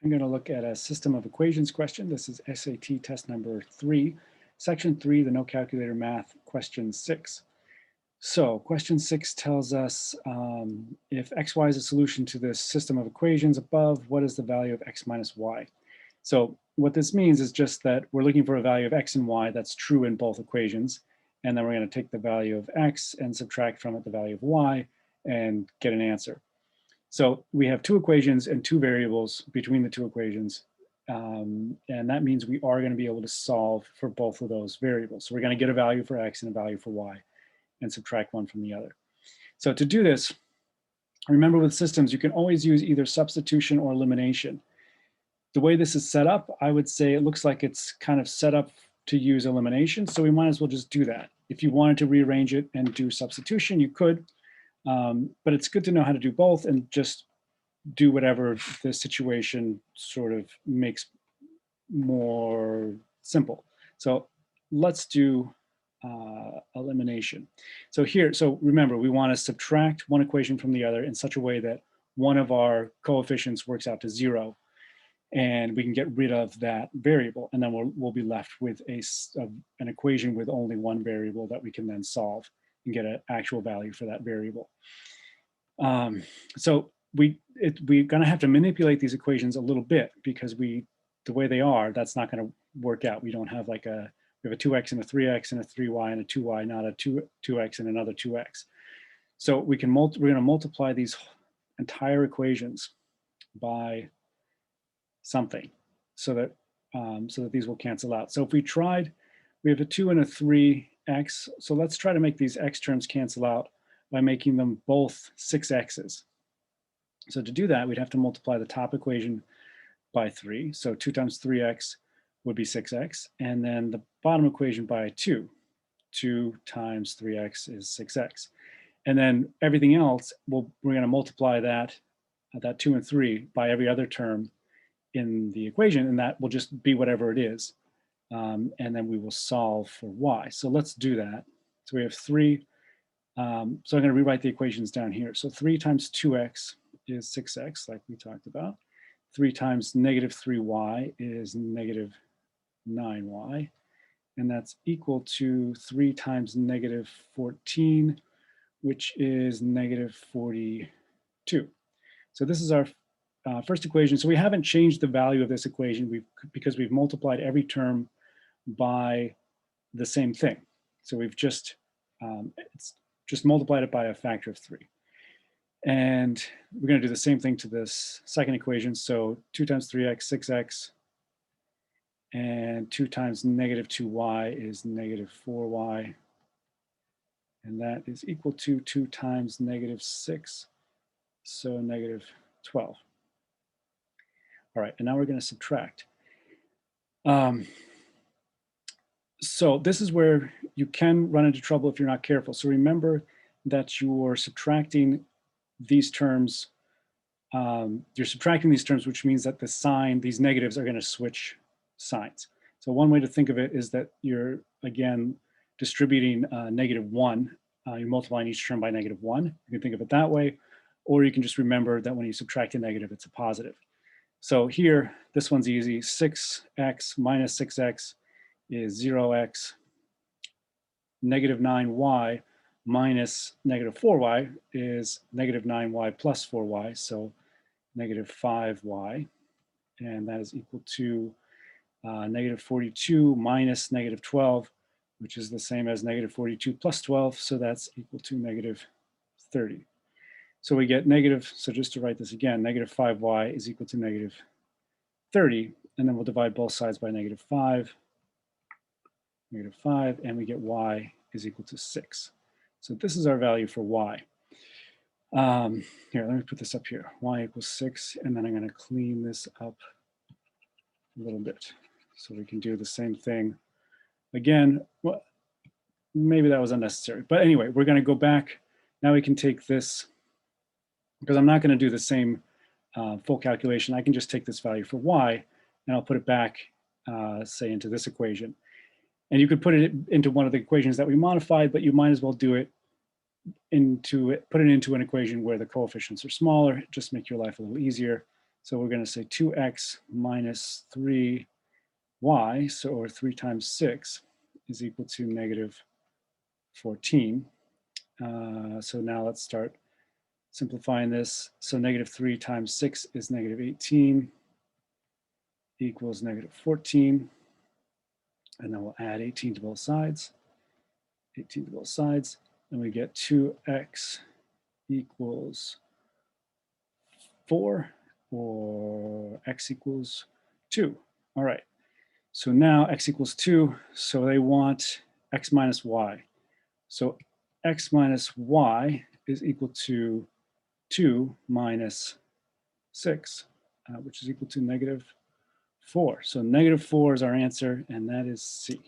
I'm going to look at a system of equations question. This is SAT test number 3, section 3, the no calculator math, question 6. So question 6 tells us if xy is a solution to this system of equations above, what is the value of x minus y? So what this means is just that we're looking for a value of x and y that's true in both equations. And then we're going to take the value of x and subtract from it the value of y and get an answer. So we have two equations and two variables between the two equations. And that means we are going to be able to solve for both of those variables. So we're going to get a value for x and a value for y and subtract one from the other. So to do this, remember with systems, you can always use either substitution or elimination. The way this is set up, I would say it looks like it's kind of set up to use elimination. So we might as well just do that. If you wanted to rearrange it and do substitution, you could. But it's good to know how to do both and just do whatever the situation sort of makes more simple. So let's do elimination. So remember, we want to subtract one equation from the other in such a way that one of our coefficients works out to 0, and we can get rid of that variable, and then we'll be left with an equation with only one variable that we can then solve and get an actual value for that variable. So we're going to have to manipulate these equations a little bit because the way they are, that's not going to work out. We don't have we have a 2x and a 3x and a 3y and a 2y, not a 2x and another 2x. So we're going to multiply these entire equations by something so that these will cancel out. So if we have a 2 and a 3x. So let's try to make these x terms cancel out by making them both 6x's. So to do that, we'd have to multiply the top equation by 3. So 2 times 3x would be 6x. And then the bottom equation by 2. 2 times 3x is 6x. And then everything else, we're going to multiply that 2 and 3 by every other term in the equation, and that will just be whatever it is. And then we will solve for y. So let's do that. So we have 3. So I'm going to rewrite the equations down here. So 3 times 2x is 6x, like we talked about. 3 times negative 3y is negative 9y. And that's equal to 3 times negative 14, which is negative 42. So this is our first equation. So we haven't changed the value of this equation because we've multiplied every term by the same thing. So we've just multiplied it by a factor of 3. And we're going to do the same thing to this second equation. So 2 times 3x, 6x, and 2 times negative 2y is negative 4y. And that is equal to 2 times negative 6, so negative 12. All right, and now we're going to subtract. So this is where you can run into trouble if you're not careful. So remember that you're subtracting these terms. Which means that the sign, these negatives, are going to switch signs. So one way to think of it is that you're, again, distributing -1. You're multiplying each term by -1. You can think of it that way, or you can just remember that when you subtract a negative, it's a positive. So here, this one's easy. 6x minus 6x is 0x. Negative 9y minus negative 4y is negative 9y plus 4y, so negative 5y. And that is equal to negative 42 minus negative 12, which is the same as negative 42 plus 12, so that's equal to negative 30. So we get negative, so just to write this again, negative 5y is equal to negative 30, and then we'll divide both sides by negative 5, and we get y is equal to 6. So this is our value for y. Here, let me put this up here. Y equals 6, and then I'm going to clean this up a little bit so we can do the same thing again. Well, maybe that was unnecessary, but anyway, we're going to go back. Now we can take this, because I'm not going to do the same full calculation. I can just take this value for y, and I'll put it back, say, into this equation. And you could put it into one of the equations that we modified, but you might as well do it put it into an equation where the coefficients are smaller, just make your life a little easier. So we're going to say 2x minus 3y, so or 3 times 6 is equal to negative 14. So now let's start simplifying this. So negative 3 times 6 is negative 18 equals negative 14. And then we'll add 18 to both sides. 18 to both sides. And we get 2x equals 4, or x equals 2. All right. So now x equals 2. So they want x minus y. So x minus y is equal to 2 minus 6, which is equal to negative 4. So negative 4 is our answer, and that is C.